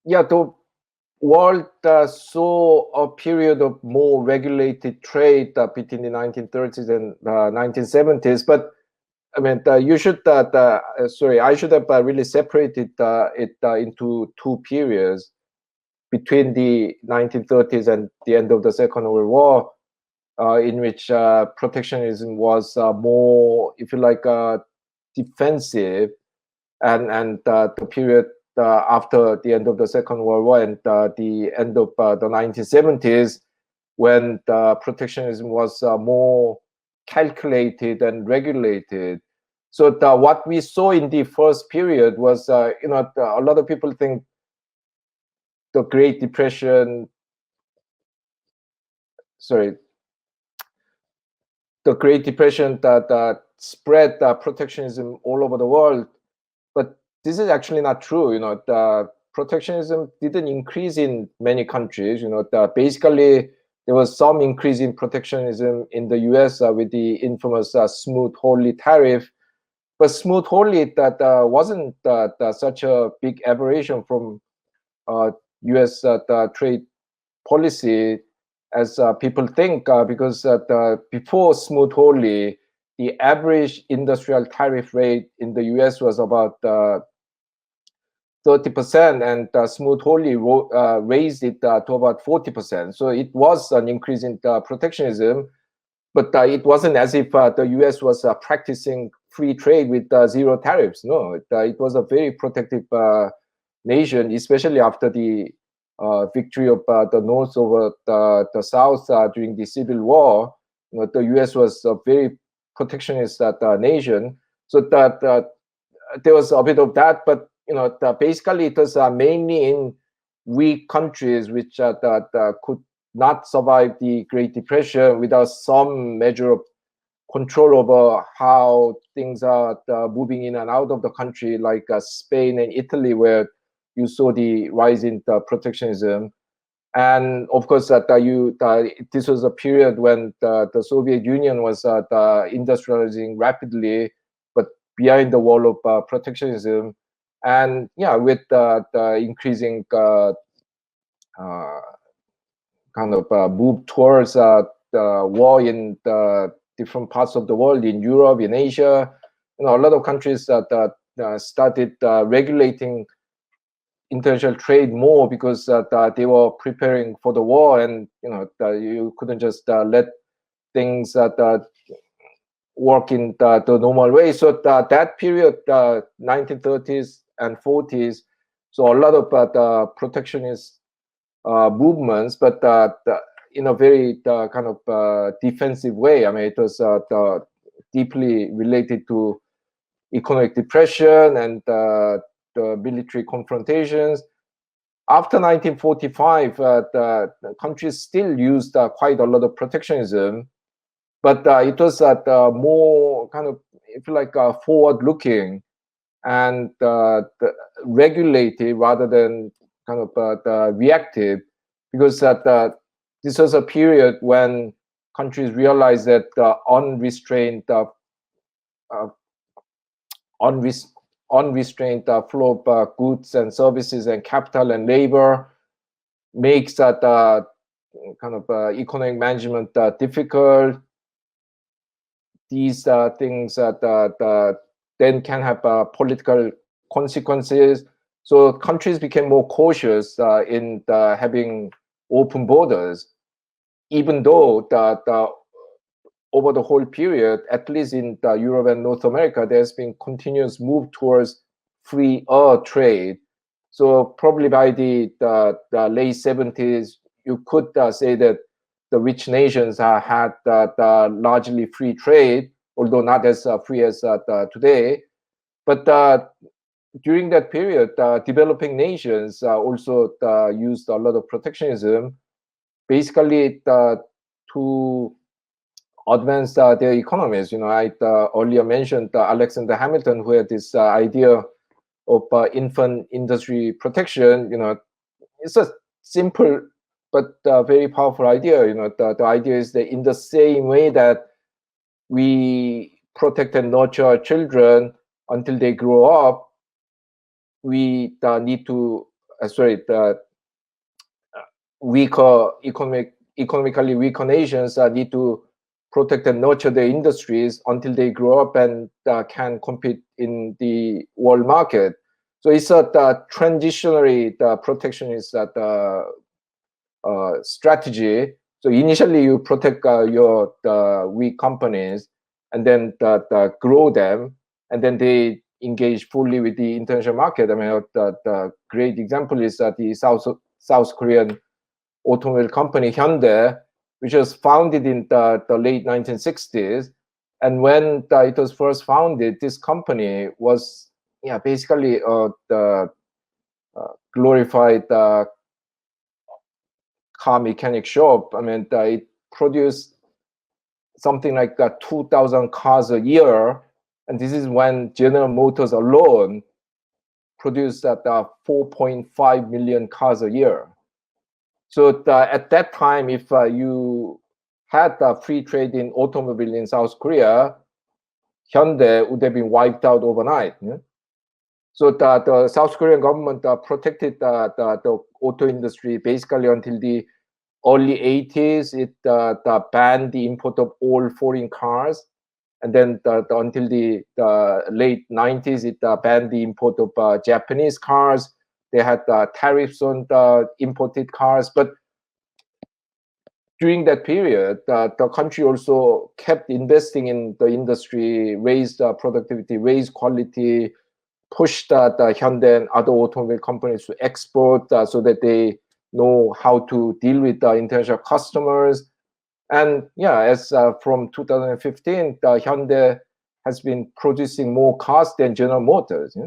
yeah, the world saw a period of more regulated trade between the 1930s and 1970s. But I mean, you should, sorry, I should have really separated it into two periods between the 1930s and the end of the Second World War, in which protectionism was more, if you like, defensive, and the period after the end of the Second World War and the end of the 1970s, when protectionism was more calculated and regulated. So what we saw in the first period was, a lot of people think the Great Depression, sorry, the Great Depression that spread protectionism all over the world. But this is actually not true. The protectionism didn't increase in many countries. Basically there was some increase in protectionism in the US with the infamous Smoot-Hawley tariff. But Smoot-Hawley wasn't such a big aberration from US trade policy as people think, because before Smoot-Hawley, the average industrial tariff rate in the US was about 30%, and Smoot-Hawley raised it to about 40%. So it was an increase in protectionism, but it wasn't as if the US was practicing free trade with zero tariffs. No, it was a very protective nation, especially after the victory of the North over the South during the Civil War. The US was a very protectionist nation. So that there was a bit of that, but basically it was mainly in weak countries which could not survive the Great Depression without some measure of control over how things are moving in and out of the country, like Spain and Italy, where you saw the rise in protectionism. And of course, this was a period when the Soviet Union was industrializing rapidly, but behind the wall of protectionism. And yeah, with the increasing kind of move towards the war in the different parts of the world, in Europe, in Asia, a lot of countries that started regulating international trade more because they were preparing for the war, and you couldn't just let things work in the normal way. So that period, 1930s and 40s, so a lot of the protectionist movements, but in a very kind of defensive way. I mean, it was deeply related to economic depression and the military confrontations. After 1945, the countries still used quite a lot of protectionism, but it was more kind of, if you like, forward-looking and regulated rather than kind of reactive, because this was a period when countries realized that unrestrained flow of goods and services and capital and labor makes that kind of economic management difficult. These things that then can have political consequences. So countries became more cautious in having open borders, even though over the whole period, at least in Europe and North America, there's been continuous move towards free trade. So probably by the late 70s, you could say that the rich nations had largely free trade, although not as free as today. But during that period, developing nations also used a lot of protectionism, basically to advance their economies. I earlier mentioned Alexander Hamilton, who had this idea of infant industry protection. It's a simple but very powerful idea. The idea is that in the same way that we protect and nurture our children until they grow up, we need to sorry, the weaker economically weaker nations need to protect and nurture their industries until they grow up and can compete in the world market. So it's a transitionary protectionist strategy. So initially you protect your weak companies and then grow them, and then they engage fully with the international market. I mean, the great example is the South Korean automobile company Hyundai, which was founded in the late 1960s. And when it was first founded, this company was basically the glorified car mechanic shop. I mean, it produced something like 2,000 cars a year. And this is when General Motors alone produced 4.5 million cars a year. So at that time, if you had free trade in automobile in South Korea, Hyundai would have been wiped out overnight. Yeah? So the South Korean government protected the auto industry basically until the early 80s. It banned the import of all foreign cars. And then until the late 90s, it banned the import of Japanese cars. They had tariffs on the imported cars. But during that period, the country also kept investing in the industry, raised productivity, raised quality, pushed the Hyundai and other automobile companies to export so that they know how to deal with international customers. And as from 2015, Hyundai has been producing more cars than General Motors. Yeah?